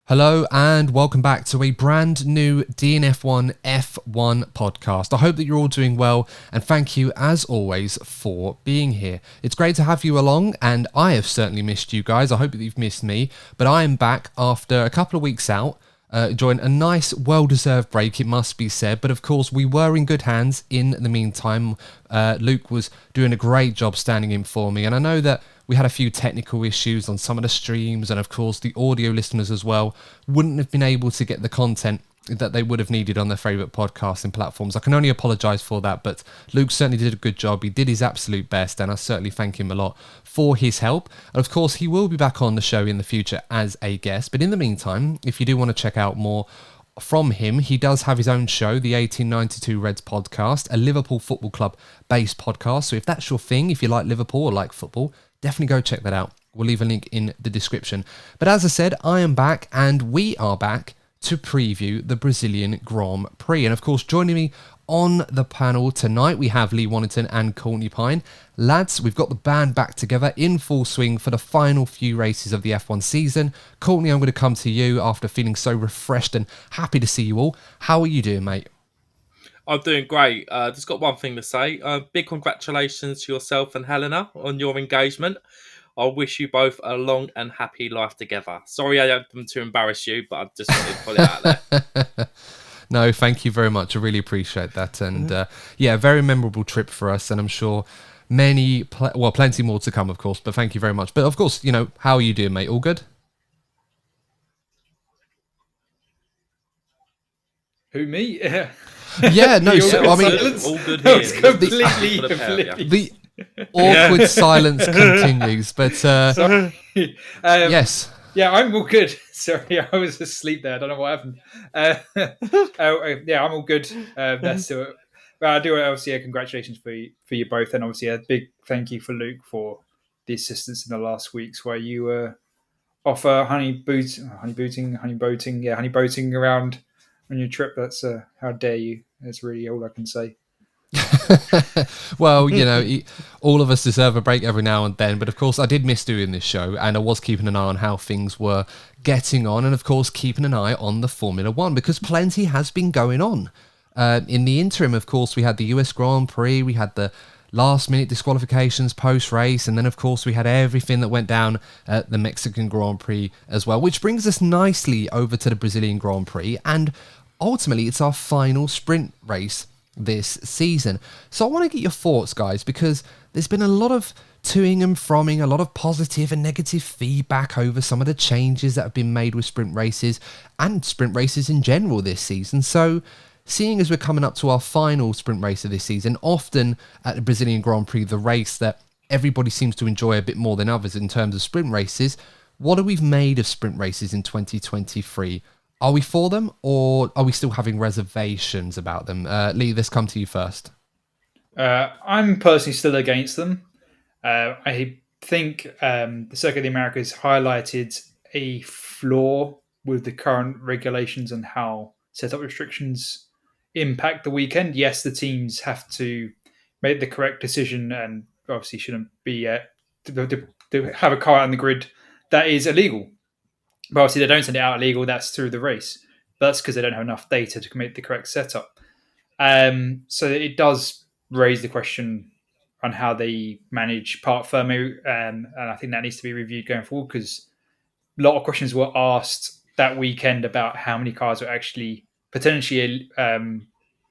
Hello and welcome back to a brand new DNF1 F1 podcast. I hope that you're all doing well and thank you as always for being here. It's great to have you along and I have certainly missed you guys. I hope that you've missed me, but I am back after a couple of weeks out. Enjoying a nice, well-deserved break, it must be said. But of course, we were in good hands in the meantime. Luke was doing a great job standing in for me. And I know that we had a few technical issues on some of the streams. And of course, the audio listeners as well wouldn't have been able to get the content that they would have needed on their favourite podcasting platforms. I can only apologise for that, but Luke certainly did a good job. He did his absolute best, and I certainly thank him a lot for his help. And of course, he will be back on the show in the future as a guest. But in the meantime, if you do want to check out more from him, he does have his own show, the 1892 Reds podcast, a Liverpool Football Club based podcast. So if that's your thing, if you like Liverpool or like football, definitely go check that out. We'll leave a link in the description. But as I said, I am back and we are back to preview the Brazilian Grand Prix. And of course, joining me on the panel tonight, we have Lee Wannington and Courtney Pine. Lads, we've got the band back together in full swing for the final few races of the F1 season. Courtney, I'm going to come to you after feeling so refreshed and happy to see you all. How are you doing, mate? I'm doing great. Just got one thing to say. Big congratulations to yourself and Helena on your engagement. I wish you both a long and happy life together. Sorry I don't want to embarrass you, but I just wanted to put it out there. No, thank you very much. I really appreciate that. And yeah, very memorable trip for us. And I'm sure plenty more to come, of course. But thank you very much. But of course, how are you doing, mate? All good? Who, me? Yeah, no, so, I mean... all good here. It's completely... The awkward silence continues, but yes. Yeah, I'm all good. Sorry, I was asleep there. I don't know what happened. Yeah, I'm all good. That's it. Well, I do obviously congratulations for you both, and obviously a big thank you for Luke for the assistance in the last weeks where you were off honeyboating around on your trip. That's how dare you? That's really all I can say. Well, all of us deserve a break every now and then, but of course I did miss doing this show and I was keeping an eye on how things were getting on and of course keeping an eye on the Formula One because plenty has been going on. In the interim, of course, we had the US Grand Prix, we had the last minute disqualifications post-race, and then of course we had everything that went down at the Mexican Grand Prix as well, which brings us nicely over to the Brazilian Grand Prix, and ultimately it's our final sprint race this season. So I want to get your thoughts, guys, because there's been a lot of toing and fromming, a lot of positive and negative feedback over some of the changes that have been made with sprint races and sprint races in general this season. So seeing as we're coming up to our final sprint race of this season, often at the Brazilian Grand Prix, the race that everybody seems to enjoy a bit more than others in terms of sprint races, what are we made of sprint races in 2023? Are we for them, or are we still having reservations about them? Lee, let's come to you first. I'm personally still against them. I think the Circuit of the Americas highlighted a flaw with the current regulations and how setup restrictions impact the weekend. Yes, the teams have to make the correct decision and obviously shouldn't be to have a car out on the grid that is illegal. But obviously, they don't send it out illegal. That's through the race. But that's because they don't have enough data to make the correct setup. So it does raise the question on how they manage part Fermo. And I think that needs to be reviewed going forward because a lot of questions were asked that weekend about how many cars were actually potentially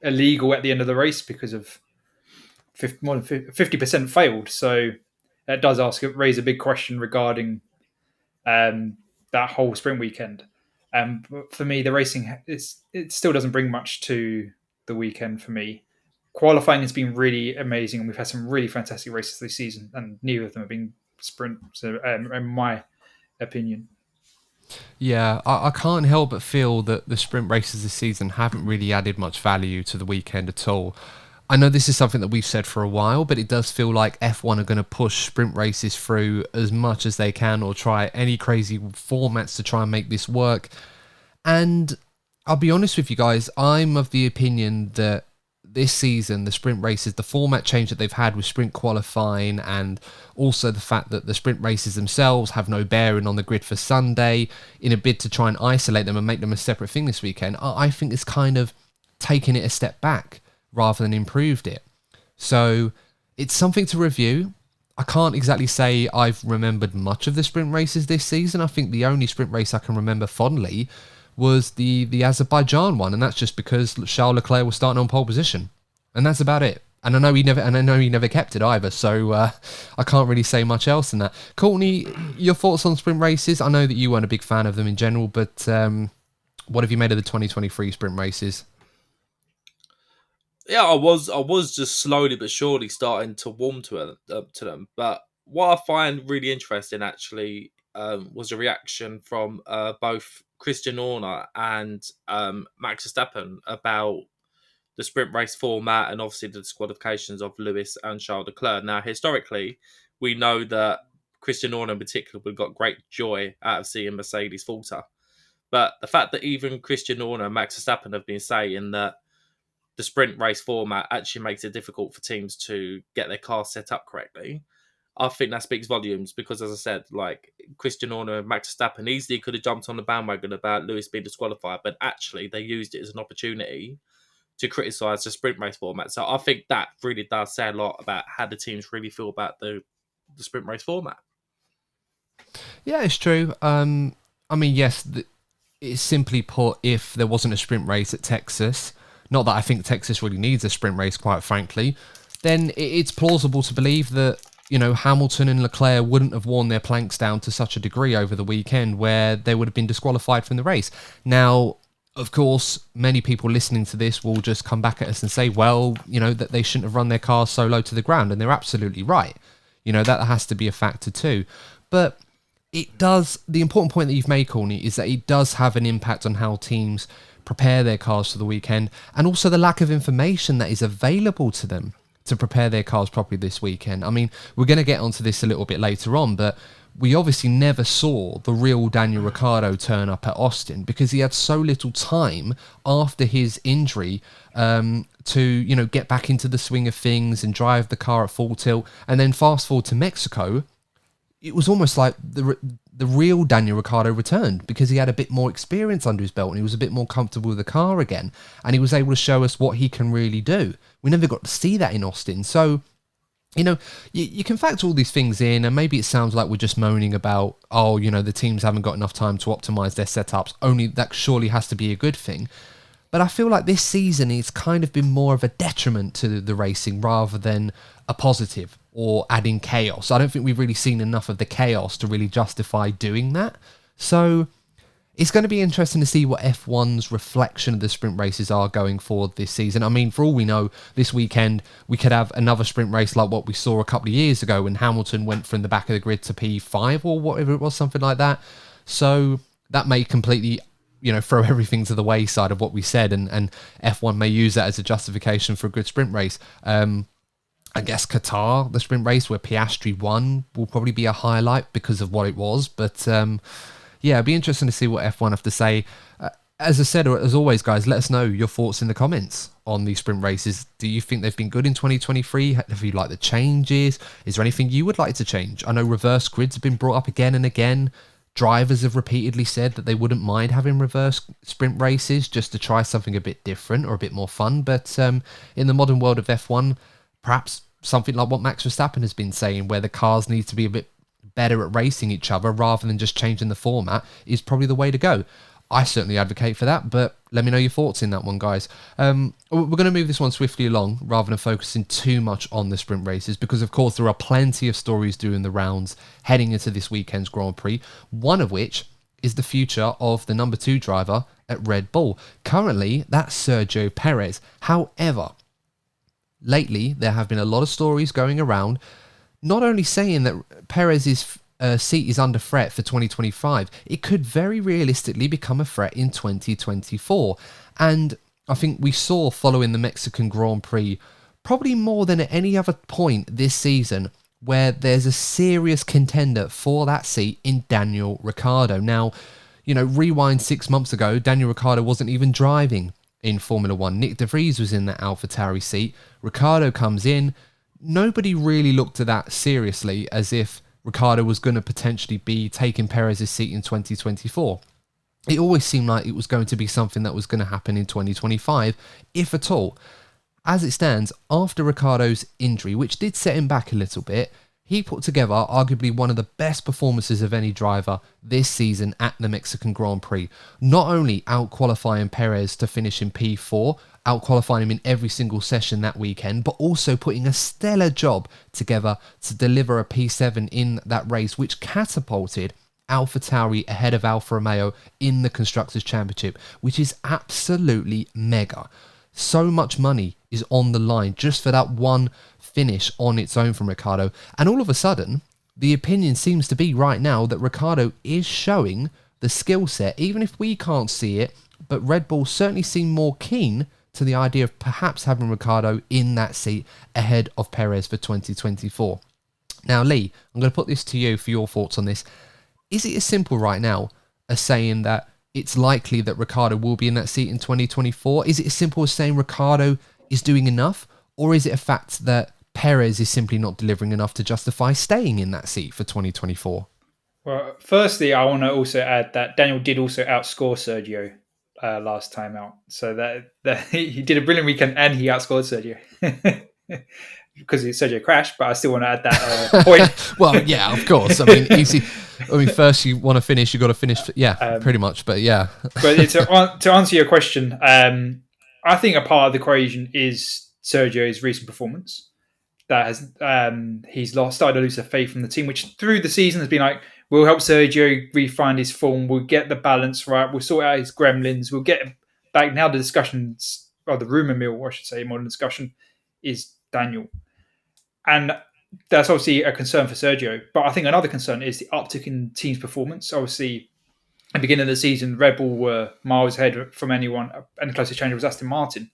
illegal at the end of the race because of more than 50% failed. So that does raise a big question regarding that whole sprint weekend. But for me, the racing, it still doesn't bring much to the weekend for me. Qualifying has been really amazing, and we've had some really fantastic races this season, and neither of them have been sprint, so, in my opinion. Yeah, I can't help but feel that the sprint races this season haven't really added much value to the weekend at all. I know this is something that we've said for a while, but it does feel like F1 are going to push sprint races through as much as they can or try any crazy formats to try and make this work. And I'll be honest with you guys, I'm of the opinion that this season, the sprint races, the format change that they've had with sprint qualifying, and also the fact that the sprint races themselves have no bearing on the grid for Sunday, in a bid to try and isolate them and make them a separate thing this weekend, I think it's kind of taken it a step back rather than improved it. So it's something to review. I can't exactly say I've remembered much of the sprint races this season. I think the only sprint race I can remember fondly was the Azerbaijan one, and that's just because Charles Leclerc was starting on pole position, and that's about it. And I know he never kept it either, so I can't really say much else than that. Courtney, your thoughts on sprint races? I know that you weren't a big fan of them in general, but what have you made of the 2023 sprint races? Yeah, I was just slowly but surely starting to warm to them. But what I find really interesting, actually, was a reaction from both Christian Horner and Max Verstappen about the sprint race format and obviously the disqualifications of Lewis and Charles Leclerc. Now, historically, we know that Christian Horner in particular would got great joy out of seeing Mercedes falter. But the fact that even Christian Horner and Max Verstappen have been saying that the sprint race format actually makes it difficult for teams to get their cars set up correctly, I think that speaks volumes because, as I said, like Christian Horner and Max Verstappen easily could have jumped on the bandwagon about Lewis being disqualified, but actually they used it as an opportunity to criticise the sprint race format. So I think that really does say a lot about how the teams really feel about the sprint race format. Yeah, it's true. I mean, yes, it's simply put, if there wasn't a sprint race at Texas, not that I think Texas really needs a sprint race, quite frankly, then it's plausible to believe that, you know, Hamilton and Leclerc wouldn't have worn their planks down to such a degree over the weekend where they would have been disqualified from the race. Now, of course, many people listening to this will just come back at us and say, well, you know, that they shouldn't have run their cars so low to the ground, and they're absolutely right. You know, that has to be a factor too. But it does, the important point that you've made, Courtney, is that it does have an impact on how teams prepare their cars for the weekend, and also the lack of information that is available to them to prepare their cars properly this weekend. I mean, we're going to get onto this a little bit later on, but we obviously never saw the real Daniel Ricciardo turn up at Austin because he had so little time after his injury to, you know, get back into the swing of things and drive the car at full tilt. And then fast forward to Mexico, it was almost like the real Daniel Ricciardo returned because he had a bit more experience under his belt and he was a bit more comfortable with the car again, and he was able to show us what he can really do. We never got to see that in Austin. So, you know, you can factor all these things in, and maybe it sounds like we're just moaning about, oh, you know, the teams haven't got enough time to optimize their setups. Only that surely has to be a good thing. But I feel like this season it's kind of been more of a detriment to the racing rather than a positive or adding chaos. I don't think we've really seen enough of the chaos to really justify doing that. So it's going to be interesting to see what F1's reflection of the sprint races are going forward this season. I mean, for all we know, this weekend we could have another sprint race like what we saw a couple of years ago when Hamilton went from the back of the grid to P5 or whatever it was, something like that. So that may completely, you know, throw everything to the wayside of what we said, and F1 may use that as a justification for a good sprint race. I guess Qatar, the sprint race where Piastri won, will probably be a highlight because of what it was. But yeah, it'd be interesting to see what F1 have to say. As I said, or as always, guys, let us know your thoughts in the comments on these sprint races. Do you think they've been good in 2023? Have you liked the changes? Is there anything you would like to change? I know reverse grids have been brought up again and again. Drivers have repeatedly said that they wouldn't mind having reverse sprint races just to try something a bit different or a bit more fun. But in the modern world of F1, perhaps something like what Max Verstappen has been saying, where the cars need to be a bit better at racing each other rather than just changing the format, is probably the way to go. I certainly advocate for that, but let me know your thoughts in that one, guys. We're going to move this one swiftly along rather than focusing too much on the sprint races because, of course, there are plenty of stories doing the rounds heading into this weekend's Grand Prix, one of which is the future of the number 2 driver at Red Bull. Currently, that's Sergio Perez. However, lately, there have been a lot of stories going around, not only saying that Perez's seat is under threat for 2025, it could very realistically become a threat in 2024. And I think we saw following the Mexican Grand Prix, probably more than at any other point this season, where there's a serious contender for that seat in Daniel Ricciardo. Now, you know, rewind 6 months ago, Daniel Ricciardo wasn't even driving in Formula One. Nick De Vries was in that AlphaTauri seat. Ricciardo comes in. Nobody really looked at that seriously, as if Ricciardo was going to potentially be taking Perez's seat in 2024. It always seemed like it was going to be something that was going to happen in 2025, if at all. As it stands, after Ricciardo's injury, which did set him back a little bit, he put together arguably one of the best performances of any driver this season at the Mexican Grand Prix. Not only out-qualifying Perez to finish in P4, out-qualifying him in every single session that weekend, but also putting a stellar job together to deliver a P7 in that race, which catapulted AlphaTauri ahead of Alfa Romeo in the Constructors' Championship, which is absolutely mega. So much money is on the line just for that one finish on its own from Ricciardo. And all of a sudden, the opinion seems to be right now that Ricciardo is showing the skill set, even if we can't see it, but Red Bull certainly seem more keen to the idea of perhaps having Ricciardo in that seat ahead of Perez for 2024. Now, Lee, I'm going to put this to you for your thoughts on this. Is it as simple right now as saying that it's likely that Ricciardo will be in that seat in 2024? Is it as simple as saying Ricciardo is doing enough? Or is it a fact that Perez is simply not delivering enough to justify staying in that seat for 2024? Well, firstly, I want to also add that Daniel did also outscore Sergio last time out. So that he did a brilliant weekend and he outscored Sergio. Because Sergio crashed, but I still want to add that point. Well, yeah, of course. I mean, easy. I mean, first you want to finish, you got to finish. Yeah, pretty much. But yeah. But to answer your question, I think a part of the equation is Sergio's recent performance. That has he's started to lose the faith in the team, which through the season has been like, we'll help Sergio refine his form. We'll get the balance right. We'll sort out his gremlins. We'll get back. Now the discussions, or the rumour mill, I should say, more than discussion, is Daniel. And that's obviously a concern for Sergio. But I think another concern is the uptick in team's performance. Obviously, at the beginning of the season, Red Bull were miles ahead from anyone, and the closest challenger was Aston Martin.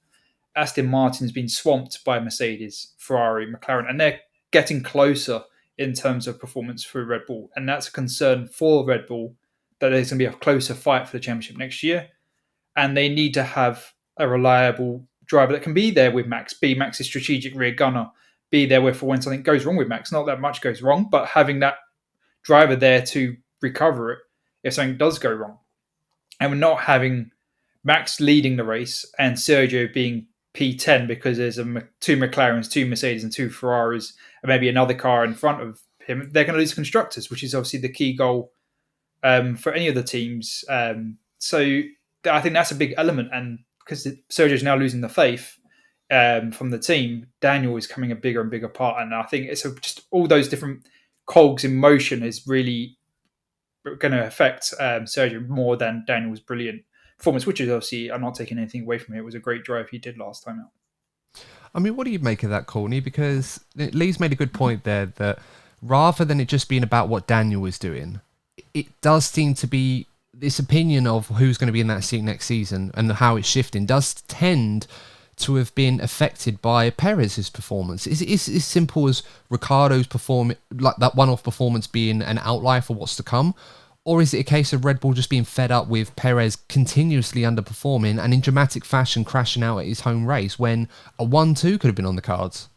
Aston Martin's been swamped by Mercedes, Ferrari, McLaren, and they're getting closer in terms of performance for Red Bull. And that's a concern for Red Bull, that there's going to be a closer fight for the championship next year. And they need to have a reliable driver that can be there with Max, be Max's strategic rear gunner, be there for when something goes wrong with Max. Not that much goes wrong, but having that driver there to recover it if something does go wrong. And we're not having Max leading the race and Sergio being P10 because there's two McLarens, two Mercedes and two Ferraris and maybe another car in front of him. They're going to lose constructors, which is obviously the key goal for any of the teams. So I think that's a big element. And because Sergio's now losing the faith from the team, Daniel is coming a bigger and bigger part. And I think it's just all those different cogs in motion is really going to affect Sergio more than Daniel's brilliant performance, which is obviously, I'm not taking anything away from it. It was a great drive he did last time out. I mean, what do you make of that, Courtney? Because Lee's made a good point there that rather than it just being about what Daniel was doing, it does seem to be this opinion of who's going to be in that seat next season and how it's shifting does tend to have been affected by Perez's performance. Is it as simple as Ricciardo's like that one-off performance being an outlier for what's to come? Or is it a case of Red Bull just being fed up with Perez continuously underperforming and in dramatic fashion crashing out at his home race when a 1-2 could have been on the cards?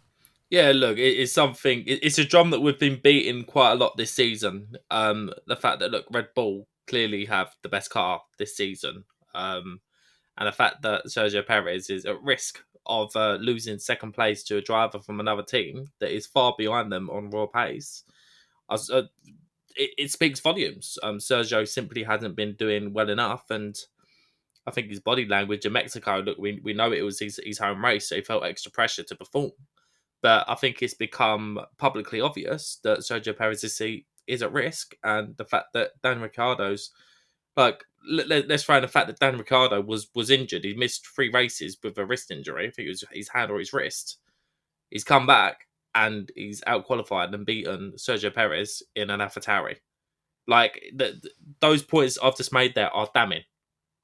Yeah, look, it's something. It's a drum that we've been beating quite a lot this season. The fact that, look, Red Bull clearly have the best car this season. And the fact that Sergio Perez is at risk of losing second place to a driver from another team that is far behind them on raw pace. It speaks volumes. Sergio simply hasn't been doing well enough, and I think his body language in Mexico, look, we know it was his home race, so he felt extra pressure to perform. But I think it's become publicly obvious that Sergio Perez's seat is at risk, and the fact that Dan Ricciardo's, like, let's throw in the fact that Dan Ricciardo was injured. He missed 3 races with a wrist injury. I think it was his hand or his wrist. He's come back and he's out-qualified and beaten Sergio Perez in an AlphaTauri. Like, those points I've just made there are damning.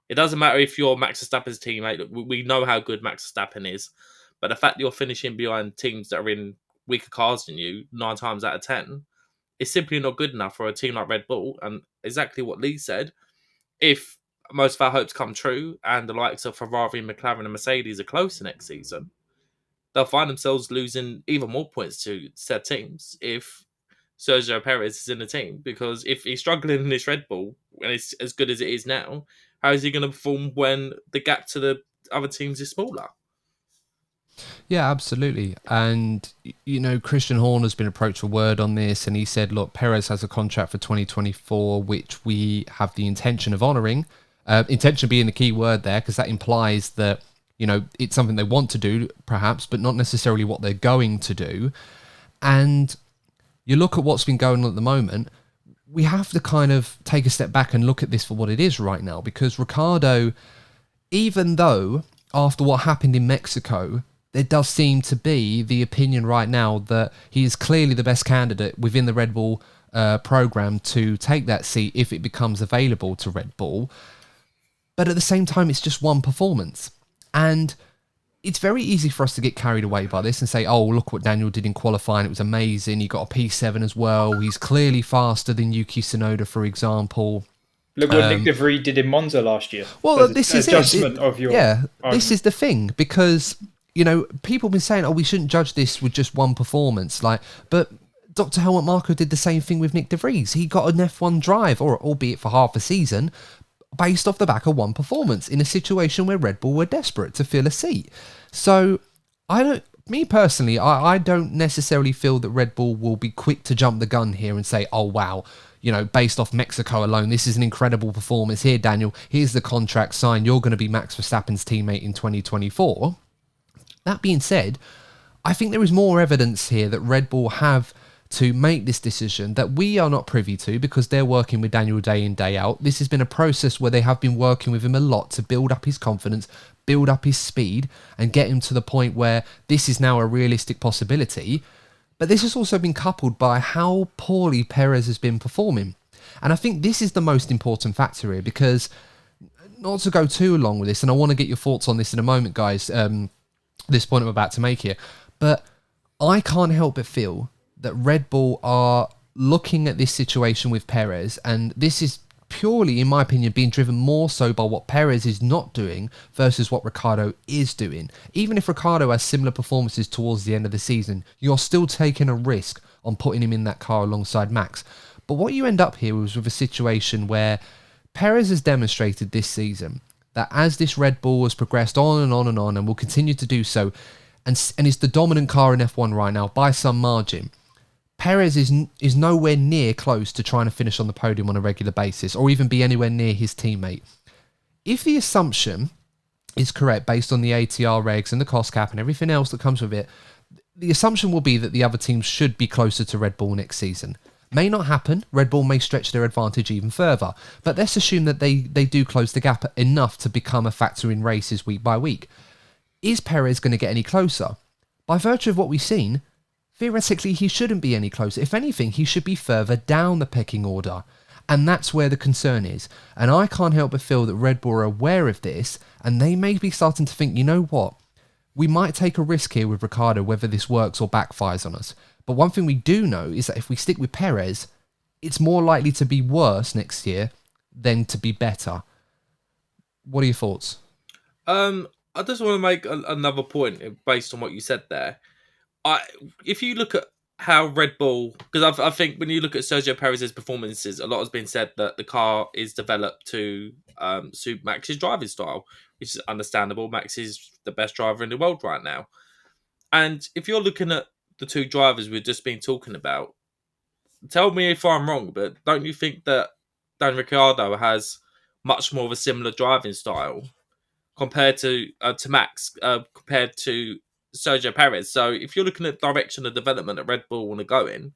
It doesn't matter if you're Max Verstappen's teammate. Look, we know how good Max Verstappen is. But the fact that you're finishing behind teams that are in weaker cars than you 9 times out of 10 is simply not good enough for a team like Red Bull. And exactly what Lee said, if most of our hopes come true and the likes of Ferrari, McLaren and Mercedes are closer next season, they'll find themselves losing even more points to said teams if Sergio Perez is in the team. Because if he's struggling in this Red Bull and it's as good as it is now, how is he going to perform when the gap to the other teams is smaller? Yeah, absolutely. And, Christian Horner's been approached for word on this, and he said, look, Perez has a contract for 2024, which we have the intention of honouring. Intention being the key word there, because that implies that, it's something they want to do, perhaps, but not necessarily what they're going to do. And you look at what's been going on at the moment, we have to kind of take a step back and look at this for what it is right now, because Ricciardo, even though after what happened in Mexico, there does seem to be the opinion right now that he is clearly the best candidate within the Red Bull program to take that seat if it becomes available to Red Bull. But at the same time, it's just one performance. And it's very easy for us to get carried away by this and say, oh, look what Daniel did in qualifying. It was amazing. He got a P7 as well. He's clearly faster than Yuki Tsunoda, for example. Look what Nick De Vries did in Monza last year. Well, this is adjustment of your yeah, argument. This is the thing, because people have been saying, oh, we shouldn't judge this with just one performance. But Dr. Helmut Marko did the same thing with Nick De Vries. He got an F1 drive, or albeit for half a season, based off the back of one performance in a situation where Red Bull were desperate to fill a seat. So me personally, I don't necessarily feel that Red Bull will be quick to jump the gun here and say, oh, wow, based off Mexico alone, this is an incredible performance. Here, Daniel, here's the contract signed. You're going to be Max Verstappen's teammate in 2024. That being said, I think there is more evidence here that Red Bull have to make this decision that we are not privy to, because they're working with Daniel day in, day out. This has been a process where they have been working with him a lot to build up his confidence, build up his speed, and get him to the point where this is now a realistic possibility. But this has also been coupled by how poorly Perez has been performing. And I think this is the most important factor here, because not to go too long with this, and I want to get your thoughts on this in a moment, guys, this point I'm about to make here, but I can't help but feel that Red Bull are looking at this situation with Perez, and this is purely, in my opinion, being driven more so by what Perez is not doing versus what Ricciardo is doing. Even if Ricciardo has similar performances towards the end of the season, you're still taking a risk on putting him in that car alongside Max. But what you end up here was with a situation where Perez has demonstrated this season that as this Red Bull has progressed on and on and on, and will continue to do so, and is the dominant car in F1 right now by some margin, Perez is nowhere near close to trying to finish on the podium on a regular basis, or even be anywhere near his teammate. If the assumption is correct based on the ATR regs and the cost cap and everything else that comes with it, the assumption will be that the other teams should be closer to Red Bull next season. May not happen. Red Bull may stretch their advantage even further. But let's assume that they do close the gap enough to become a factor in races week by week. Is Perez going to get any closer? By virtue of what we've seen, theoretically he shouldn't be any closer. If anything, he should be further down the pecking order. And that's where the concern is. And I can't help but feel that Red Bull are aware of this, and they may be starting to think, you know what? We might take a risk here with Ricciardo, whether this works or backfires on us. But one thing we do know is that if we stick with Perez, it's more likely to be worse next year than to be better. What are your thoughts? I just want to make another point based on what you said there. If you look at how Red Bull, because I think when you look at Sergio Perez's performances, a lot has been said that the car is developed to suit Max's driving style, which is understandable. Max is the best driver in the world right now. And if you're looking at the two drivers we've just been talking about, tell me if I'm wrong, but don't you think that Daniel Ricciardo has much more of a similar driving style compared to Max, compared to Sergio Perez? So if you're looking at direction of development that Red Bull want to go in,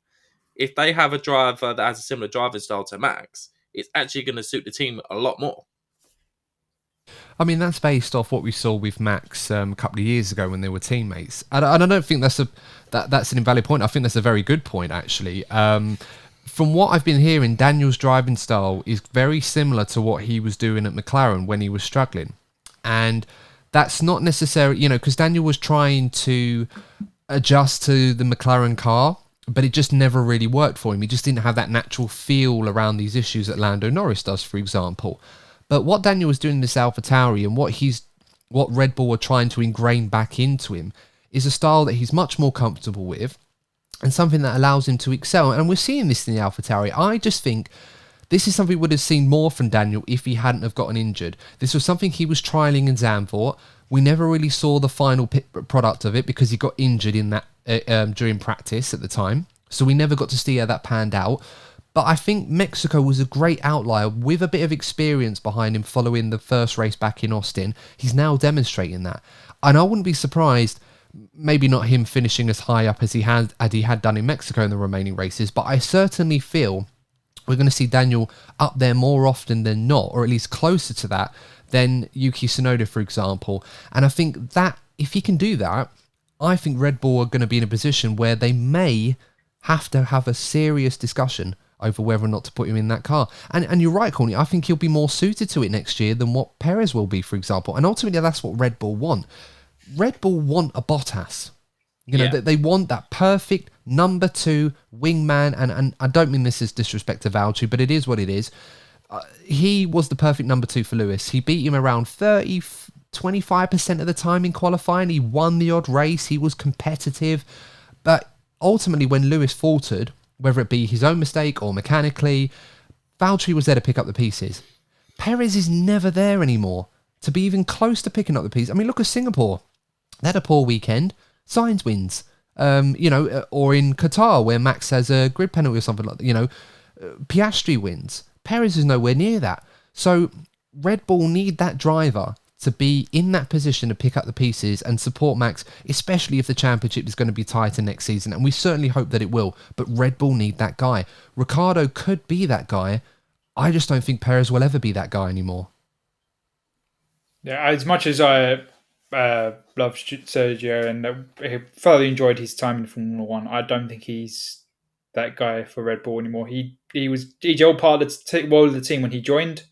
if they have a driver that has a similar driving style to Max, it's actually going to suit the team a lot more. I mean, that's based off what we saw with Max a couple of years ago when they were teammates. And I don't think that's an invalid point. I think that's a very good point, actually. From what I've been hearing, Daniel's driving style is very similar to what he was doing at McLaren when he was struggling. And that's not necessarily, because Daniel was trying to adjust to the McLaren car, but it just never really worked for him. He just didn't have that natural feel around these issues that Lando Norris does, for example. But what Daniel was doing in this AlphaTauri and what Red Bull were trying to ingrain back into him is a style that he's much more comfortable with and something that allows him to excel. And we're seeing this in the AlphaTauri. I just think this is something we would have seen more from Daniel if he hadn't have gotten injured. This was something he was trialling in Zandvoort. We never really saw the final product of it because he got injured in that during practice at the time. So we never got to see how that panned out. But I think Mexico was a great outlier with a bit of experience behind him following the first race back in Austin. He's now demonstrating that. And I wouldn't be surprised, maybe not him finishing as high up as he had done in Mexico in the remaining races, but I certainly feel we're going to see Daniel up there more often than not, or at least closer to that than Yuki Tsunoda, for example. And I think that if he can do that, I think Red Bull are going to be in a position where they may have to have a serious discussion over whether or not to put him in that car. And you're right, Courtney, I think he'll be more suited to it next year than what Perez will be, for example. And ultimately, that's what Red Bull want. Red Bull want a Bottas. You know, they want that perfect number 2 wingman. And I don't mean this as disrespect to Valtteri, but it is what it is. He was the perfect number 2 for Lewis. He beat him around 25% of the time in qualifying. He won the odd race. He was competitive. But ultimately, when Lewis faltered, whether it be his own mistake or mechanically, Valtteri was there to pick up the pieces. Perez is never there anymore to be even close to picking up the pieces. I mean, look at Singapore. They had a poor weekend. Sainz wins. Or in Qatar, where Max has a grid penalty or something like that. Piastri wins. Perez is nowhere near that. So Red Bull need that driver to be in that position to pick up the pieces and support Max, especially if the championship is going to be tighter next season. And we certainly hope that it will. But Red Bull need that guy. Ricciardo could be that guy. I just don't think Perez will ever be that guy anymore. Yeah, as much as I love Sergio and I thoroughly enjoyed his time in Formula One, I don't think he's that guy for Red Bull anymore. He's all part of the team when he joined,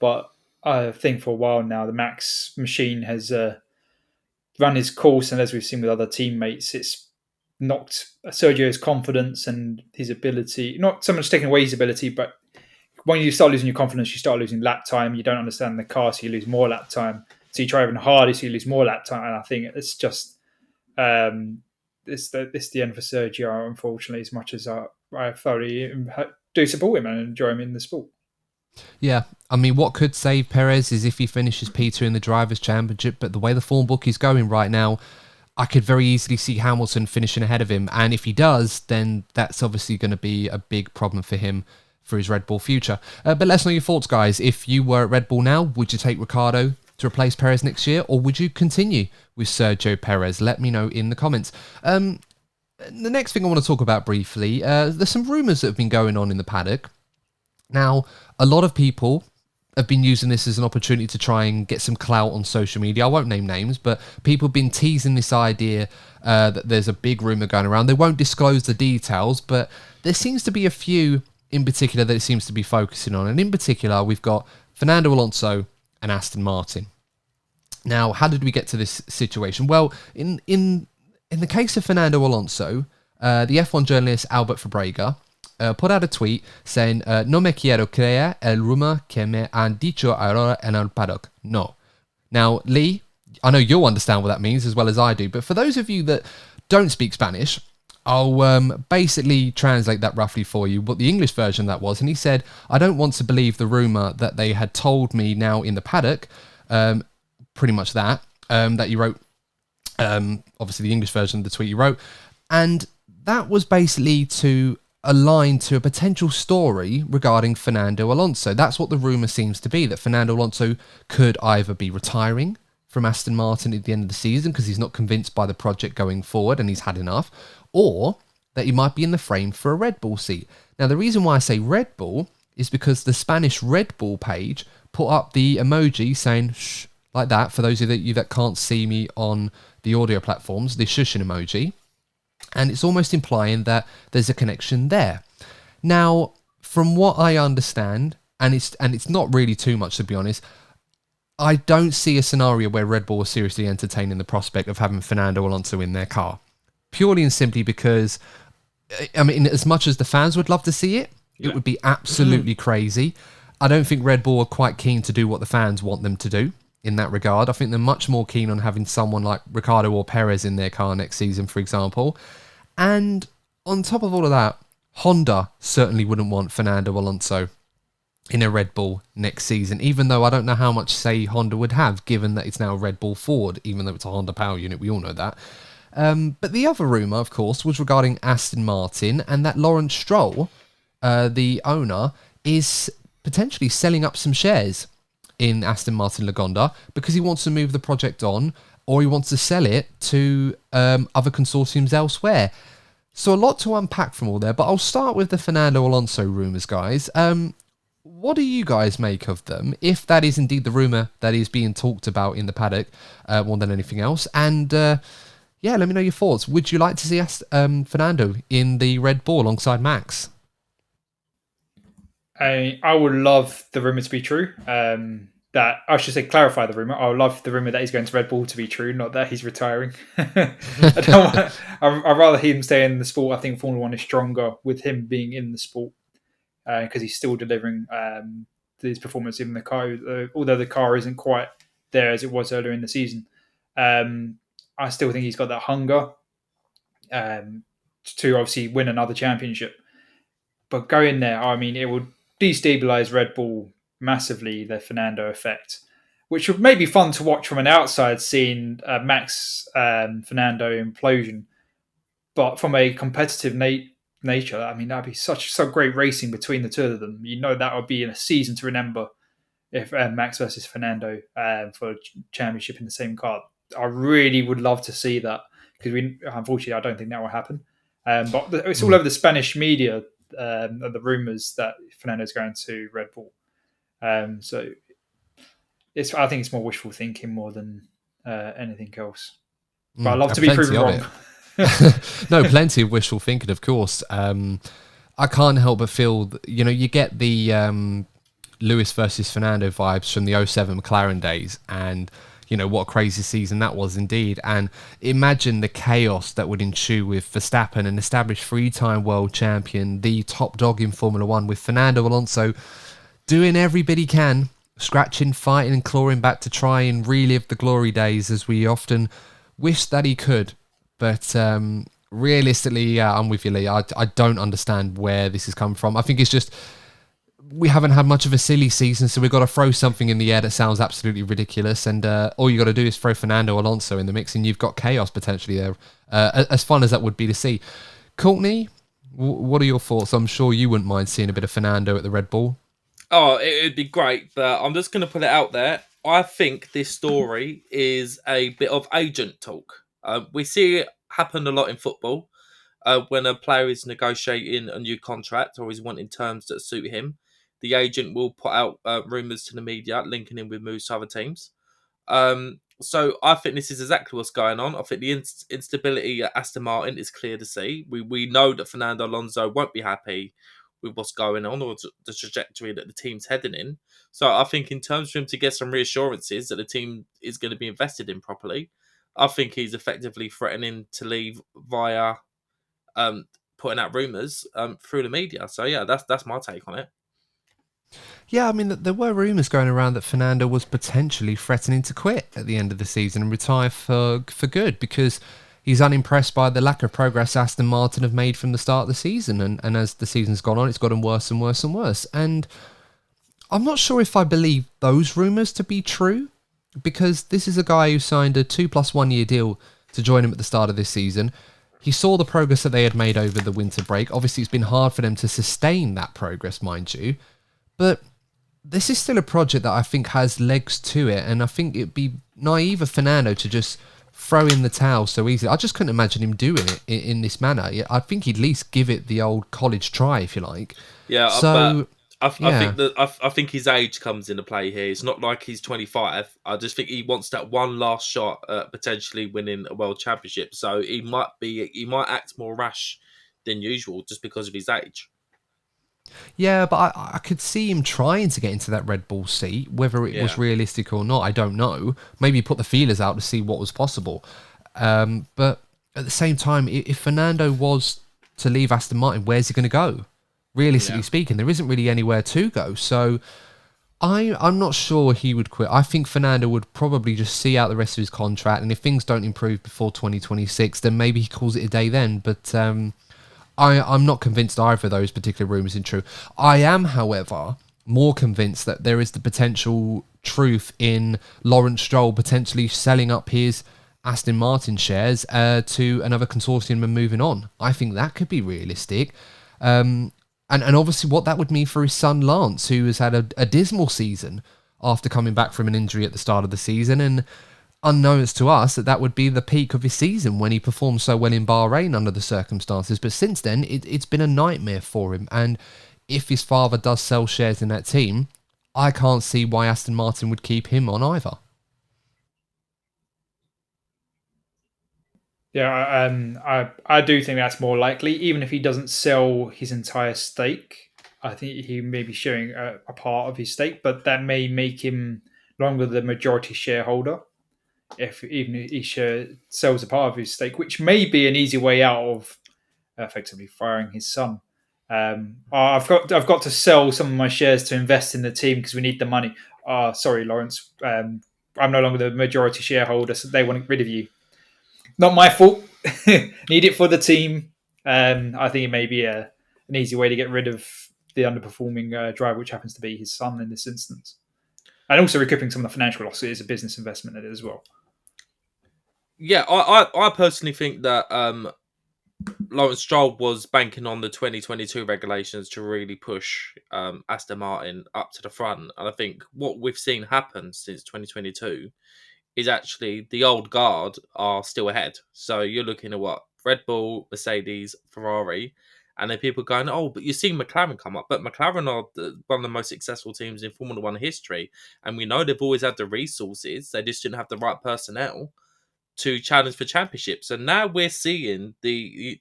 but I think for a while now the Max machine has run his course, and as we've seen with other teammates, it's knocked Sergio's confidence and his ability. Not so much taking away his ability, but when you start losing your confidence, you start losing lap time. You don't understand the car, so you lose more lap time. So you try even harder, so you lose more lap time. And I think it's just it's the end for Sergio, unfortunately, as much as I thoroughly do support him and enjoy him in the sport. Yeah, I mean, what could save Perez is if he finishes P2 in the Drivers' Championship, but the way the form book is going right now, I could very easily see Hamilton finishing ahead of him. And if he does, then that's obviously going to be a big problem for him for his Red Bull future. But let us know your thoughts, guys. If you were at Red Bull now, would you take Ricciardo to replace Perez next year, or would you continue with Sergio Perez? Let me know in the comments. The next thing I want to talk about briefly, there's some rumours that have been going on in the paddock. Now, a lot of people have been using this as an opportunity to try and get some clout on social media. I won't name names, but people have been teasing this idea that there's a big rumour going around. They won't disclose the details, but there seems to be a few in particular that it seems to be focusing on. And in particular, we've got Fernando Alonso and Aston Martin. Now, how did we get to this situation? Well, in the case of Fernando Alonso, the F1 journalist Albert Fabrega put out a tweet saying, "No me quiero creer el rumor que me han dicho ahora en el paddock. No." Now, Lee, I know you'll understand what that means as well as I do, but for those of you that don't speak Spanish, I'll basically translate that roughly for you, what the English version of that was. And he said, "I don't want to believe the rumour that they had told me now in the paddock," pretty much that you wrote, obviously the English version of the tweet you wrote. And that was basically to align to a potential story regarding Fernando Alonso. That's what the rumour seems to be, that Fernando Alonso could either be retiring from Aston Martin at the end of the season because he's not convinced by the project going forward and he's had enough, or that he might be in the frame for a Red Bull seat. Now, the reason why I say Red Bull is because the Spanish Red Bull page put up the emoji saying shh, like that, for those of you that can't see me on the audio platforms, the shushing emoji. And it's almost implying that there's a connection there. Now, from what I understand, and it's not really too much to be honest, I don't see a scenario where Red Bull is seriously entertaining the prospect of having Fernando Alonso in their car. Purely and simply because, I mean, as much as the fans would love to see it, it would be absolutely crazy. I don't think Red Bull are quite keen to do what the fans want them to do in that regard. I think they're much more keen on having someone like Ricciardo or Perez in their car next season, for example. And on top of all of that, Honda certainly wouldn't want Fernando Alonso in a Red Bull next season, even though I don't know how much say Honda would have, given that it's now a Red Bull Ford, even though it's a Honda power unit, we all know that. But the other rumour, of course, was regarding Aston Martin, and that Lawrence Stroll, the owner, is potentially selling up some shares in Aston Martin Lagonda because he wants to move the project on, or he wants to sell it to other consortiums elsewhere. So a lot to unpack from all there, but I'll start with the Fernando Alonso rumours, guys. What do you guys make of them, if that is indeed the rumour that is being talked about in the paddock more than anything else? And yeah, let me know your thoughts. Would you like to see Fernando in the Red Bull alongside Max? I would love the rumour to be true. That I should say, clarify the rumour. I would love the rumour that he's going to Red Bull to be true, not that he's retiring. I'd rather him stay in the sport. I think Formula One is stronger with him being in the sport because he's still delivering his performance in the car, although the car isn't quite there as it was earlier in the season. I still think he's got that hunger to obviously win another championship. But going there, I mean, it would destabilise Red Bull massively, the Fernando effect, which would maybe be fun to watch from an outside, seeing Max Fernando implosion. But from a competitive nature, I mean, that'd be such great racing between the two of them. You know, that would be a season to remember if Max versus Fernando for a championship in the same car. I really would love to see that because unfortunately, I don't think that will happen. But it's all over the Spanish media, the rumours that Fernando's going to Red Bull. So I think it's more wishful thinking more than anything else. But I'd love to be proven wrong. No, plenty of wishful thinking, of course. I can't help but feel, you get the Lewis versus Fernando vibes from the 07 McLaren days, and what a crazy season that was indeed. And imagine the chaos that would ensue with Verstappen, an established three-time world champion, the top dog in Formula One, with Fernando Alonso doing every bit he can, scratching, fighting and clawing back to try and relive the glory days as we often wish that he could. But realistically, yeah, I'm with you, Lee. I don't understand where this has come from. I think it's just we haven't had much of a silly season, so we've got to throw something in the air that sounds absolutely ridiculous, and all you got to do is throw Fernando Alonso in the mix, and you've got chaos potentially there. As fun as that would be to see. Courtney, what are your thoughts? I'm sure you wouldn't mind seeing a bit of Fernando at the Red Bull. Oh, it'd be great, but I'm just going to put it out there. I think this story is a bit of agent talk. We see it happen a lot in football when a player is negotiating a new contract or is wanting terms that suit him. The agent will put out rumours to the media, linking in with moves to other teams. So I think this is exactly what's going on. I think the instability at Aston Martin is clear to see. We know that Fernando Alonso won't be happy with what's going on or the trajectory that the team's heading in. So I think in terms for him to get some reassurances that the team is going to be invested in properly, I think he's effectively threatening to leave via putting out rumours through the media. So yeah, that's my take on it. Yeah, I mean, there were rumours going around that Fernando was potentially threatening to quit at the end of the season and retire for good because he's unimpressed by the lack of progress Aston Martin have made from the start of the season. And as the season's gone on, it's gotten worse and worse and worse. And I'm not sure if I believe those rumours to be true, because this is a guy who signed a 2+1 year deal to join him at the start of this season. He saw the progress that they had made over the winter break. Obviously, it's been hard for them to sustain that progress, mind you. But this is still a project that I think has legs to it, and I think it'd be naive of Fernando to just throw in the towel so easily. I just couldn't imagine him doing it in this manner. I think he'd at least give it the old college try, if you like. Yeah, so I think his age comes into play here. It's not like he's 25. I just think he wants that one last shot at potentially winning a world championship. So he might act more rash than usual just because of his age. Yeah, but I could see him trying to get into that Red Bull seat. Whether it was realistic or not, I don't know. Maybe put the feelers out to see what was possible. But at the same time, if Fernando was to leave Aston Martin, where's he going to go? realistically speaking. There isn't really anywhere to go. So I'm not sure he would quit. I think Fernando would probably just see out the rest of his contract, and if things don't improve before 2026, then maybe he calls it a day then. But I'm not convinced either of those particular rumours are true. I am, however, more convinced that there is the potential truth in Lawrence Stroll potentially selling up his Aston Martin shares to another consortium and moving on. I think that could be realistic. And obviously what that would mean for his son Lance, who has had a dismal season after coming back from an injury at the start of the season, and unknowns to us that would be the peak of his season when he performed so well in Bahrain under the circumstances. But since then, it's been a nightmare for him. And if his father does sell shares in that team, I can't see why Aston Martin would keep him on either. Yeah, I do think that's more likely. Even if he doesn't sell his entire stake, I think he may be sharing a part of his stake, but that may make him longer the majority shareholder. Even if he sells a part of his stake, which may be an easy way out of effectively firing his son. I've got to sell some of my shares to invest in the team because we need the money. Sorry, Lawrence. I'm no longer the majority shareholder, so they want rid of you. Not my fault. Need it for the team. I think it may be an easy way to get rid of the underperforming driver, which happens to be his son in this instance. And also recouping some of the financial loss. It is a business investment in it as well. Yeah, I personally think that Lawrence Stroll was banking on the 2022 regulations to really push Aston Martin up to the front. And I think what we've seen happen since 2022 is actually the old guard are still ahead. So you're looking at what? Red Bull, Mercedes, Ferrari, and then people going, oh, but you're seeing McLaren come up. But McLaren are one of the most successful teams in Formula One history. And we know they've always had the resources. They just didn't have the right personnel to challenge for championships. And now we're seeing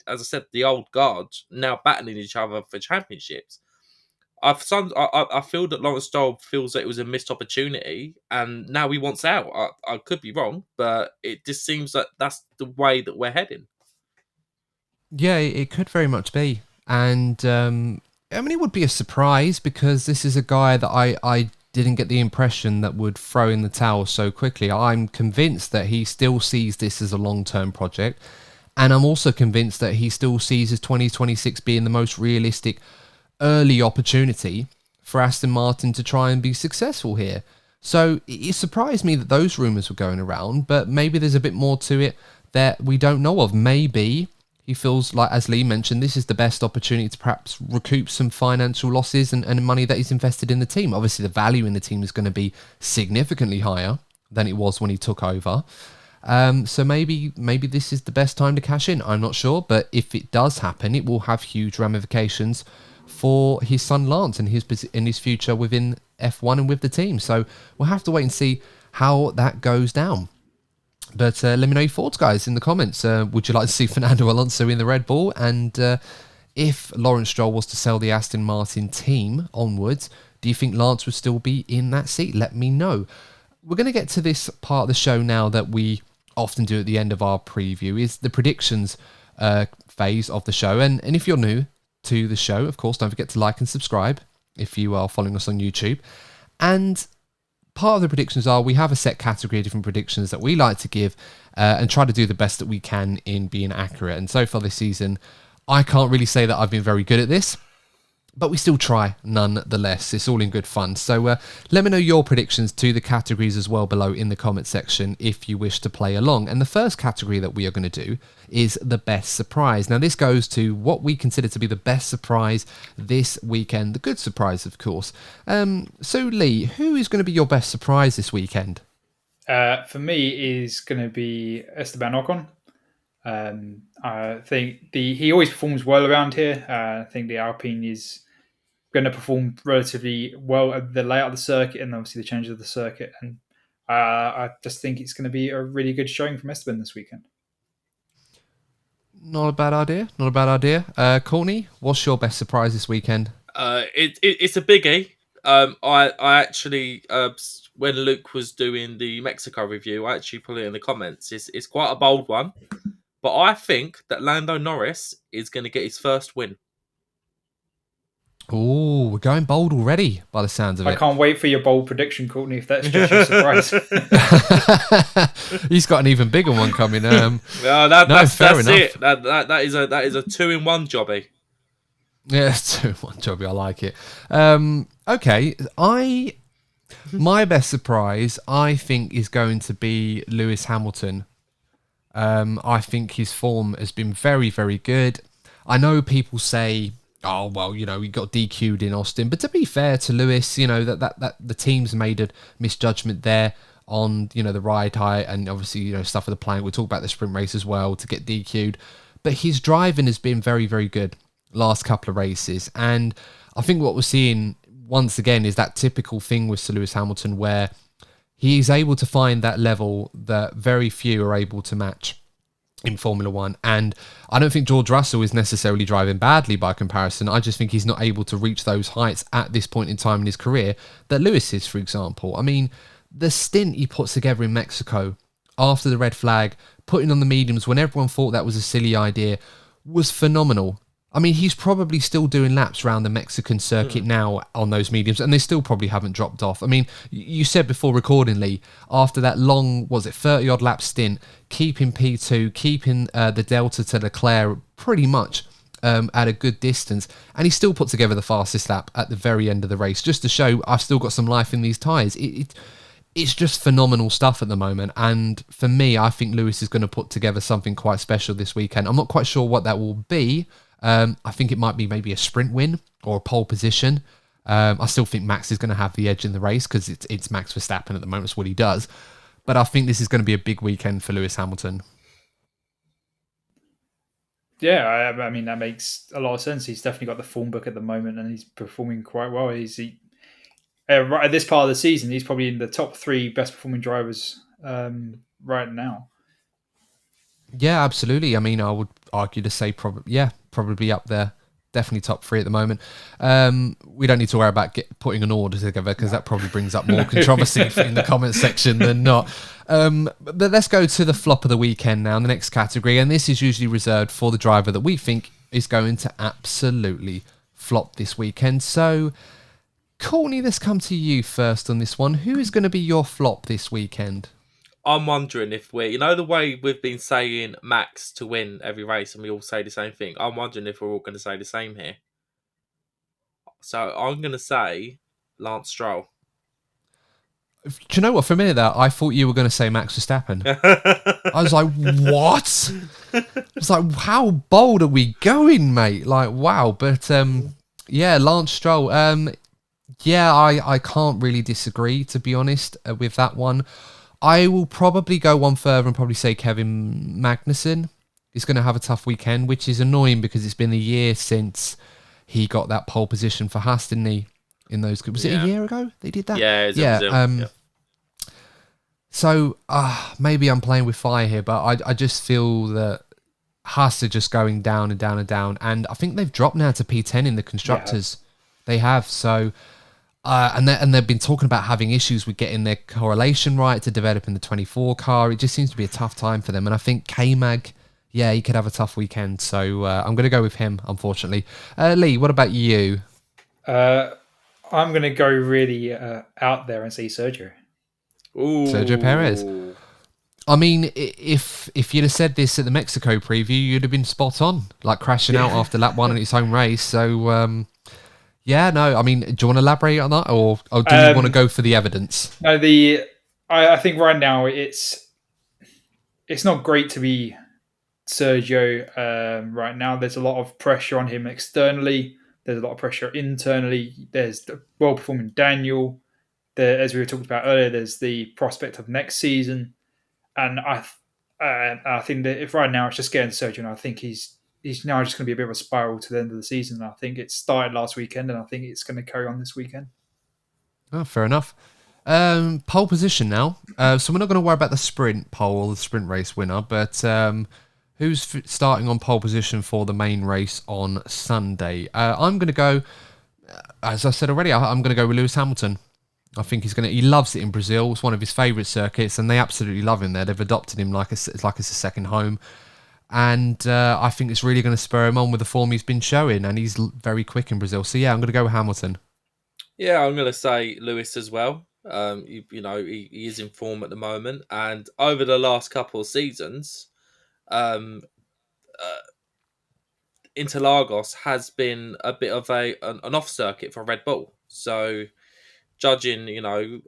as I said, the old guard now battling each other for championships. I feel that Lawrence Stroll feels that it was a missed opportunity, and now he wants out. I could be wrong, but it just seems like that's the way that we're heading. Yeah, it could very much be. And I mean, it would be a surprise because this is a guy that I didn't get the impression that would throw in the towel so quickly. I'm convinced that he still sees this as a long-term project. And I'm also convinced that he still sees his 2026 being the most realistic early opportunity for Aston Martin to try and be successful here. So it surprised me that those rumours were going around, but maybe there's a bit more to it that we don't know of. Maybe he feels like, as Lee mentioned, this is the best opportunity to perhaps recoup some financial losses and money that he's invested in the team. Obviously, the value in the team is going to be significantly higher than it was when he took over. So maybe this is the best time to cash in. I'm not sure, but if it does happen, it will have huge ramifications for his son Lance and his future within F1 and with the team. So we'll have to wait and see how that goes down. But let me know your thoughts, guys, in the comments. Would you like to see Fernando Alonso in the Red Bull? And if Lawrence Stroll was to sell the Aston Martin team onwards, do you think Lance would still be in that seat? Let me know. We're going to get to this part of the show now that we often do at the end of our preview, is the predictions phase of the show. And if you're new to the show, of course, don't forget to like and subscribe if you are following us on YouTube. And part of the predictions are, we have a set category of different predictions that we like to give and try to do the best that we can in being accurate. And so far this season, I can't really say that I've been very good at this, but we still try nonetheless. It's all in good fun. So let me know your predictions to the categories as well below in the comment section if you wish to play along. And the first category that we are going to do is the best surprise. Now this goes to what we consider to be the best surprise this weekend. The good surprise, of course. So Lee, who is going to be your best surprise this weekend? For me, is going to be Esteban Ocon. I think he always performs well around here. I think the Alpine is going to perform relatively well at the layout of the circuit and obviously the changes of the circuit. And I just think it's going to be a really good showing from Esteban this weekend. Not a bad idea. Courtney, what's your best surprise this weekend? It's a biggie. I actually, when Luke was doing the Mexico review, I actually put it in the comments. It's quite a bold one, but I think that Lando Norris is going to get his first win. Oh, we're going bold already by the sounds of I it. can't wait for your bold prediction, Courtney, if that's just a surprise. He's got an even bigger one coming. No, that's enough. it. That is a 2-in-1 jobby. Yeah, it's 2-1 jobby. I like it. Okay, my best surprise, I think, is going to be Lewis Hamilton. I think his form has been very, very good. I know people say, oh, well, he got DQ'd in Austin. But to be fair to Lewis, that the team's made a misjudgment there on, the ride height and obviously, stuff with the plank. We'll talk about the sprint race as well to get DQ'd. But his driving has been very, very good last couple of races. And I think what we're seeing once again is that typical thing with Sir Lewis Hamilton where he's able to find that level that very few are able to match in Formula One. And I don't think George Russell is necessarily driving badly by comparison. I just think he's not able to reach those heights at this point in time in his career that Lewis is, for example. I mean, the stint he puts together in Mexico after the red flag, putting on the mediums when everyone thought that was a silly idea, was phenomenal. I mean, he's probably still doing laps around the Mexican circuit now on those mediums, and they still probably haven't dropped off. I mean, you said before recording, Lee, after that long, 30-odd lap stint, keeping P2, keeping the Delta to Leclerc pretty much at a good distance, and he still put together the fastest lap at the very end of the race, just to show I've still got some life in these tyres. It's just phenomenal stuff at the moment, and for me, I think Lewis is going to put together something quite special this weekend. I'm not quite sure what that will be. I think it might be maybe a sprint win or a pole position. I still think Max is going to have the edge in the race because it's Max Verstappen at the moment. It's what he does. But I think this is going to be a big weekend for Lewis Hamilton. Yeah, I mean, that makes a lot of sense. He's definitely got the form book at the moment and he's performing quite well. Right at this part of the season, he's probably in the top 3 best performing drivers right now. Yeah, absolutely. I mean, I would argue to say probably up there. Definitely top 3 at the moment. We don't need to worry about putting an order together because that probably brings up more controversy in the comment section than not. But let's go to the flop of the weekend now, the next category. And this is usually reserved for the driver that we think is going to absolutely flop this weekend. So, Courtney, let's come to you first on this one. Who is going to be your flop this weekend? I'm wondering if the way we've been saying Max to win every race and we all say the same thing. I'm wondering if we're all going to say the same here. So I'm going to say Lance Stroll. Do you know what? For a minute there, I thought you were going to say Max Verstappen. I was like, what? It's like, how bold are we going, mate? Like, wow. But Lance Stroll. I can't really disagree, to be honest, with that one. I will probably go one further and probably say Kevin Magnussen is going to have a tough weekend, which is annoying because it's been a year since he got that pole position for Haas, didn't he? In those, was it a year ago they did that? Yeah. So maybe I'm playing with fire here, but I just feel that Haas are just going down and down and down, and I think they've dropped now to P10 in the constructors. Yeah. They have so. And they've been talking about having issues with getting their correlation right to developing the 24 car. It just seems to be a tough time for them. And I think K-Mag, he could have a tough weekend. So I'm going to go with him, unfortunately. Lee, what about you? I'm going to go really out there and say Sergio. Ooh. Sergio Perez. I mean, if you'd have said this at the Mexico preview, you'd have been spot on, like crashing out after lap 1 in its home race. So... I mean, do you want to elaborate on that, or do you want to go for the evidence? No, I think right now it's not great to be Sergio right now. There's a lot of pressure on him externally. There's a lot of pressure internally. There's the well-performing Daniel. As we were talking about earlier, there's the prospect of next season. And I think that if right now it's just getting Sergio, and I think he's now just going to be a bit of a spiral to the end of the season. I think it started last weekend, and I think it's going to carry on this weekend. Oh, fair enough. Pole position now. So we're not going to worry about the sprint pole or the sprint race winner, but who's starting on pole position for the main race on Sunday? I'm going to go, as I said already, I'm going to go with Lewis Hamilton. I think he loves it in Brazil. It's one of his favourite circuits, and they absolutely love him there. They've adopted him like it's a second home. And I think it's really going to spur him on with the form he's been showing, and he's very quick in Brazil. So yeah, I'm going to go with Hamilton. Yeah, I'm going to say Lewis as well. He is in form at the moment, and over the last couple of seasons, um, Interlagos has been a bit of an off circuit for Red Bull. So, judging,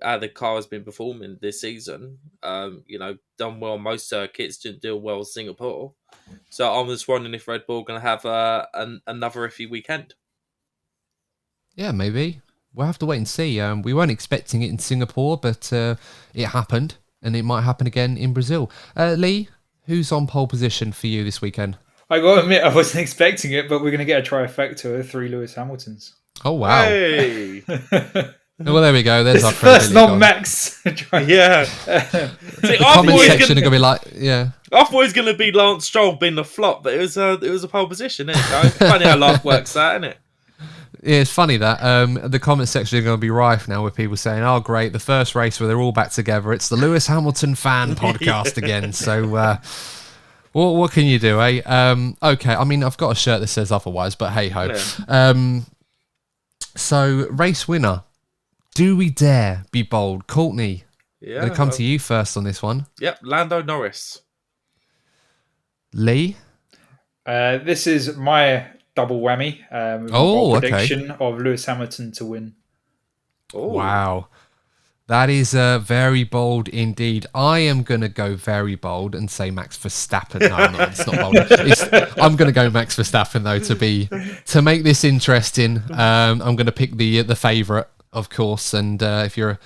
how the car has been performing this season, done well on most circuits, didn't do well in Singapore. So, I'm just wondering if Red Bull are going to have another iffy weekend. Yeah, maybe. We'll have to wait and see. We weren't expecting it in Singapore, but it happened, and it might happen again in Brazil. Lee, who's on pole position for you this weekend? I got to admit, I wasn't expecting it, but we're going to get a trifecta of 3 Lewis Hamiltons. Oh, wow. Hey! Well, there we go. There's our first non-Max. Yeah. The comment section are going to be like, yeah. I thought it was going to be Lance Stroll being the flop, but it was a pole position, isn't it? Funny how life works out, isn't it? Yeah, it's funny that the comment section are going to be rife now with people saying, oh, great, the first race where they're all back together. It's the Lewis Hamilton fan podcast again. So what can you do, eh? Okay, I mean, I've got a shirt that says otherwise, but hey-ho. Yeah. So, race winner. Do we dare be bold? Courtney, I'm going to come to you first on this one. Yep, Lando Norris. Lee? This is my double whammy. Prediction of Lewis Hamilton to win. Oh. Wow. That is very bold indeed. I am going to go very bold and say Max Verstappen. No, it's not bold. I'm going to go Max Verstappen, though, to make this interesting. I'm going to pick the favourite, of course. And if you're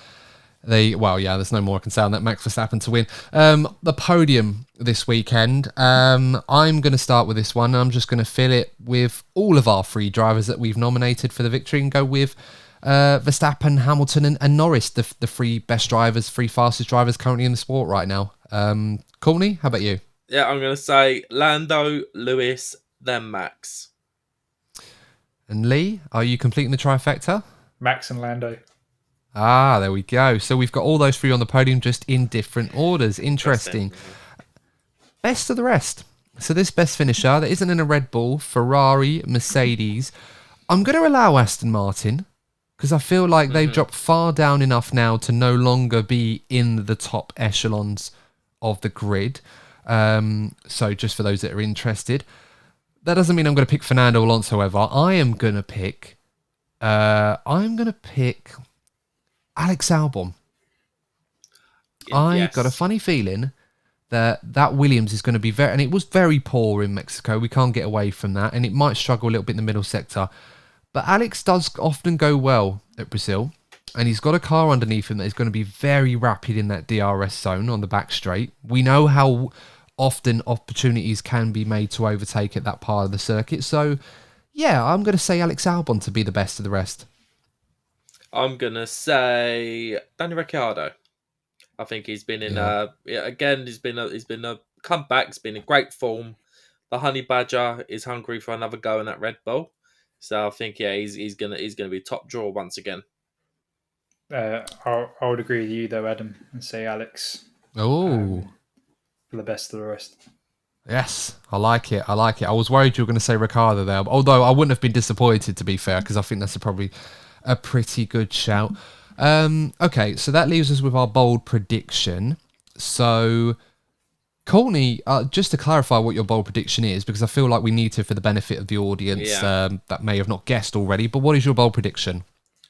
there's no more I can say on that. Max Verstappen to win. The podium this weekend. I'm going to start with this one. I'm just going to fill it with all of our 3 drivers that we've nominated for the victory and go with Verstappen, Hamilton and Norris, the 3 best drivers, 3 fastest drivers currently in the sport right now. Courtney, how about you? Yeah, I'm going to say Lando, Lewis, then Max. And Lee, are you completing the trifecta? Max and Lando. Ah, there we go. So we've got all those 3 on the podium, just in different orders. Interesting. Best of the rest. So this best finisher, that isn't in a Red Bull, Ferrari, Mercedes. I'm going to allow Aston Martin, because I feel like they've dropped far down enough now to no longer be in the top echelons of the grid. So just for those that are interested. That doesn't mean I'm going to pick Fernando Alonso, however. I am going to pick Alex Albon. I got a funny feeling that Williams is going to be and it was very poor in Mexico. We can't get away from that. And it might struggle a little bit in the middle sector. But Alex does often go well at Brazil, and he's got a car underneath him that is going to be very rapid in that DRS zone on the back straight. We know how often opportunities can be made to overtake at that part of the circuit. So, yeah, I'm going to say Alex Albon to be the best of the rest. I'm going to say Daniel Ricciardo. I think he's been in he's been a comeback. He's been in great form. The Honey Badger is hungry for another go in that Red Bull. So I think he's gonna be top draw once again. I would agree with you though, Adam, and say Alex. Oh, for the best of the rest. Yes, I like it. I was worried you were going to say Ricciardo there, although I wouldn't have been disappointed, to be fair, because I think that's probably a pretty good shout. Okay, so that leaves us with our bold prediction. So, Courtney, just to clarify what your bold prediction is, because I feel like we need to for the benefit of the audience that may have not guessed already, but what is your bold prediction?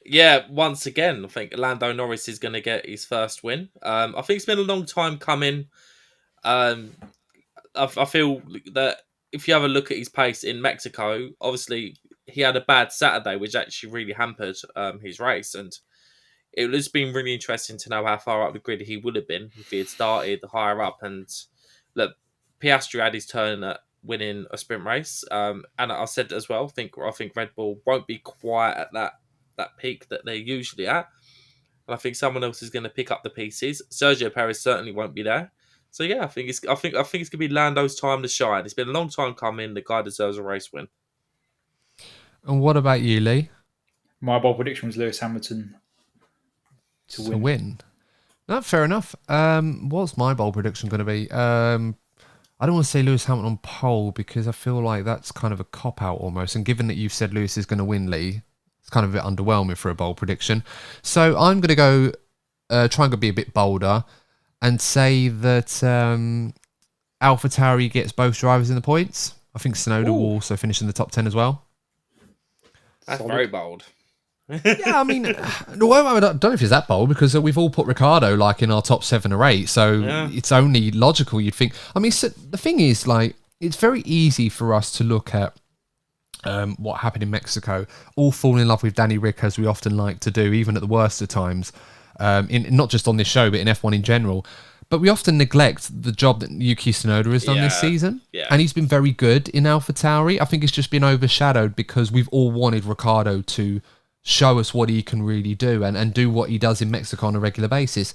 Yeah, once again, I think Lando Norris is going to get his first win. I think it's been a long time coming. I feel that if you have a look at his pace in Mexico, obviously he had a bad Saturday, which actually really hampered his race. And it would have been really interesting to know how far up the grid he would have been if he had started higher up. And look, Piastri had his turn at winning a sprint race. And I said as well, I think Red Bull won't be quite at that peak that they're usually at. And I think someone else is going to pick up the pieces. Sergio Perez certainly won't be there. So yeah, I think it's going to be Lando's time to shine. It's been a long time coming. The guy deserves a race win. And what about you, Lee? My bold prediction was Lewis Hamilton to win. No, fair enough. What's my bold prediction going to be? I I don't want to say Lewis Hamilton on pole because I feel like that's kind of a cop-out almost. And given that you've said Lewis is going to win, Lee, it's kind of a bit underwhelming for a bold prediction. So I'm going to go try and be a bit bolder and say that AlphaTauri gets both drivers in the points. I think Tsunoda will also finish in the top 10 as well. That's very bold. Yeah, I mean, well, I don't know if it's that bold because we've all put Ricciardo like in our top 7 or 8, so it's only logical you'd think. I mean, so the thing is, like, it's very easy for us to look at what happened in Mexico, all fall in love with Danny Ric as we often like to do, even at the worst of times, not just on this show but in F1 in general. But we often neglect the job that Yuki Tsunoda has done this season. Yeah. And he's been very good in AlphaTauri. I think it's just been overshadowed because we've all wanted Ricciardo to show us what he can really do and do what he does in Mexico on a regular basis.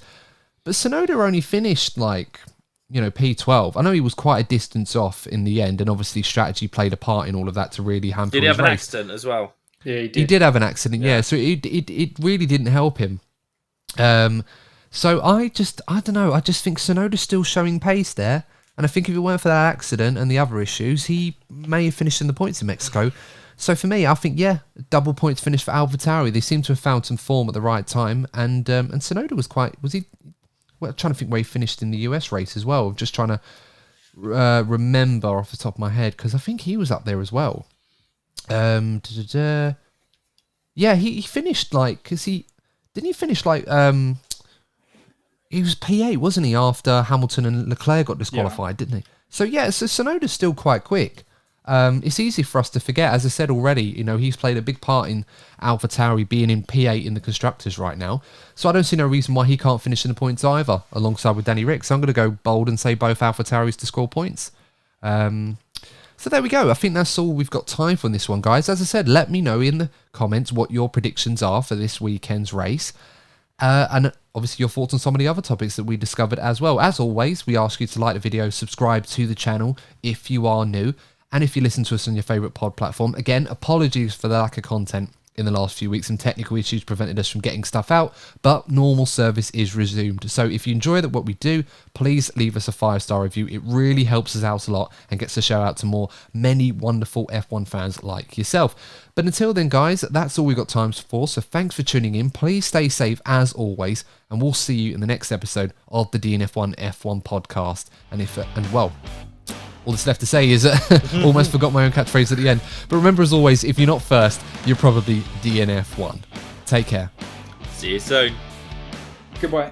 But Tsunoda only finished like, P12. I know he was quite a distance off in the end, and obviously strategy played a part in all of that to really hamper his race. Did he have an accident as well? Yeah, he did. He did have an accident, yeah. So it really didn't help him. So I don't know. I just think Tsunoda's still showing pace there. And I think if it weren't for that accident and the other issues, he may have finished in the points in Mexico. So for me, I think, double points finish for AlphaTauri. They seem to have found some form at the right time. And Tsunoda was he... Well, I'm trying to think where he finished in the US race as well. Just trying to remember off the top of my head, because I think he was up there as well. Yeah, he finished like... Because he... Didn't he finish like... He was P8, wasn't he, after Hamilton and Leclerc got disqualified, didn't he? So Tsunoda's still quite quick. It's easy for us to forget. As I said already, he's played a big part in AlphaTauri being in P8 in the Constructors right now. So I don't see no reason why he can't finish in the points either, alongside with Danny Ric. So I'm going to go bold and say both AlphaTauris to score points. So there we go. I think that's all we've got time for in this one, guys. As I said, let me know in the comments what your predictions are for this weekend's race. And obviously your thoughts on some of the other topics that we discovered as well. As always, we ask you to like the video, subscribe to the channel if you are new. And if you listen to us on your favourite pod platform, again, apologies for the lack of content in the last few weeks. Some technical issues prevented us from getting stuff out, but normal service is resumed. So if you enjoy what we do, please leave us a 5-star review. It really helps us out a lot and gets a shout out to many wonderful F1 fans like yourself. But until then, guys, that's all we've got time for. So thanks for tuning in. Please stay safe as always, and we'll see you in the next episode of the DNF1 F1 podcast. All that's left to say is almost forgot my own catchphrase at the end. But remember, as always, if you're not first, you're probably DNF1. Take care. See you soon. Goodbye.